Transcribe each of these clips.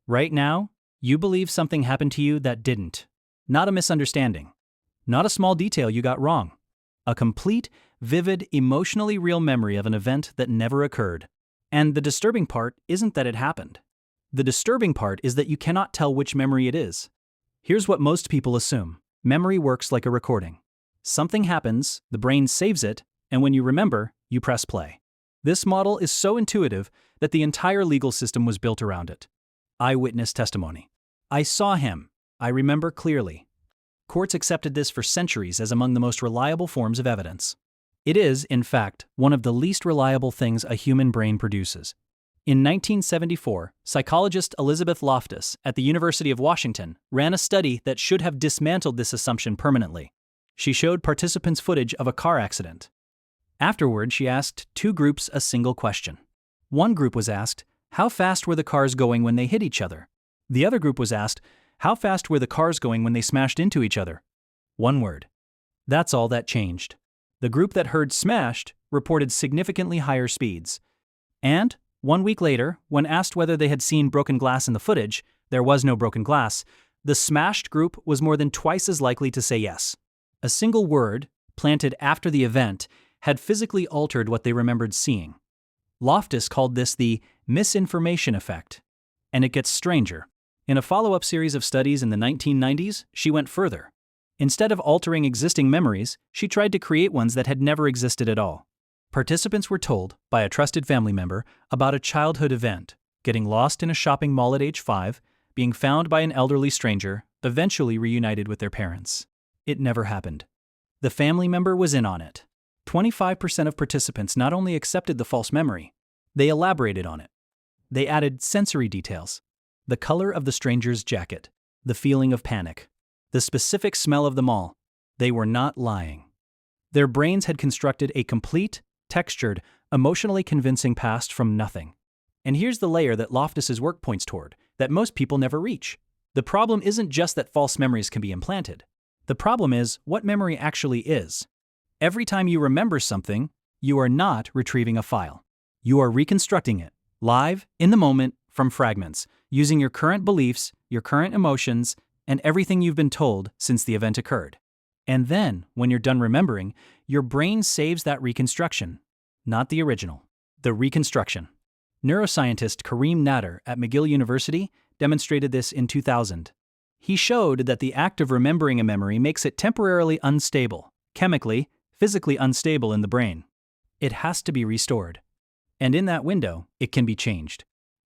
Right now, you believe something happened to you that didn't. Not a misunderstanding. Not a small detail you got wrong. A complete, vivid, emotionally real memory of an event that never occurred. And the disturbing part isn't that it happened. The disturbing part is that you cannot tell which memory it is. Here's what most people assume. Memory works like a recording. Something happens, the brain saves it, and when you remember, you press play. This model is so intuitive that the entire legal system was built around it. Eyewitness testimony. I saw him. I remember clearly. Courts accepted this for centuries as among the most reliable forms of evidence. It is, in fact, one of the least reliable things a human brain produces. In 1974, psychologist Elizabeth Loftus at the University of Washington ran a study that should have dismantled this assumption permanently. She showed participants footage of a car accident. Afterward, she asked two groups a single question. One group was asked, how fast were the cars going when they hit each other? The other group was asked, how fast were the cars going when they smashed into each other? One word. That's all that changed. The group that heard smashed reported significantly higher speeds. And 1 week later, when asked whether they had seen broken glass in the footage, there was no broken glass, the smashed group was more than twice as likely to say yes. A single word, planted after the event, had physically altered what they remembered seeing. Loftus called this the misinformation effect. And it gets stranger. In a follow-up series of studies in the 1990s, she went further. Instead of altering existing memories, she tried to create ones that had never existed at all. Participants were told, by a trusted family member, about a childhood event, getting lost in a shopping mall at age 5, being found by an elderly stranger, eventually reunited with their parents. It never happened. The family member was in on it. 25% of participants not only accepted the false memory, they elaborated on it. They added sensory details, the color of the stranger's jacket, the feeling of panic, the specific smell of the mall. They were not lying. Their brains had constructed a complete, textured, emotionally convincing past from nothing. And here's the layer that Loftus's work points toward, that most people never reach. The problem isn't just that false memories can be implanted. The problem is what memory actually is. Every time you remember something, you are not retrieving a file. You are reconstructing it, live, in the moment, from fragments, using your current beliefs, your current emotions, and everything you've been told since the event occurred. And then, when you're done remembering, your brain saves that reconstruction, not the original, the reconstruction. Neuroscientist Karim Nader at McGill University demonstrated this in 2000. He showed that the act of remembering a memory makes it temporarily unstable, chemically, physically unstable in the brain. It has to be restored. And in that window, it can be changed.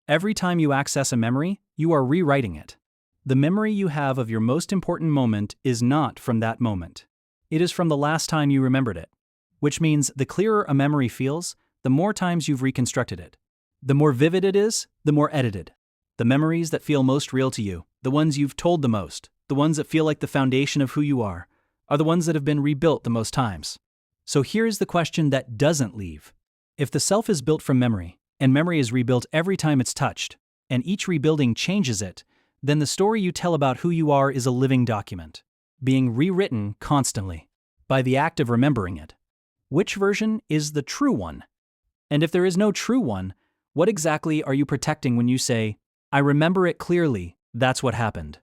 Every time you access a memory, you are rewriting it. The memory you have of your most important moment is not from that moment. It is from the last time you remembered it. Which means the clearer a memory feels, the more times you've reconstructed it. The more vivid it is, the more edited. The memories that feel most real to you, the ones you've told the most, the ones that feel like the foundation of who you are the ones that have been rebuilt the most times. So here's the question that doesn't leave. If the self is built from memory, and memory is rebuilt every time it's touched, and each rebuilding changes it, then the story you tell about who you are is a living document, being rewritten constantly, by the act of remembering it. Which version is the true one? And if there is no true one, what exactly are you protecting when you say, I remember it clearly, that's what happened?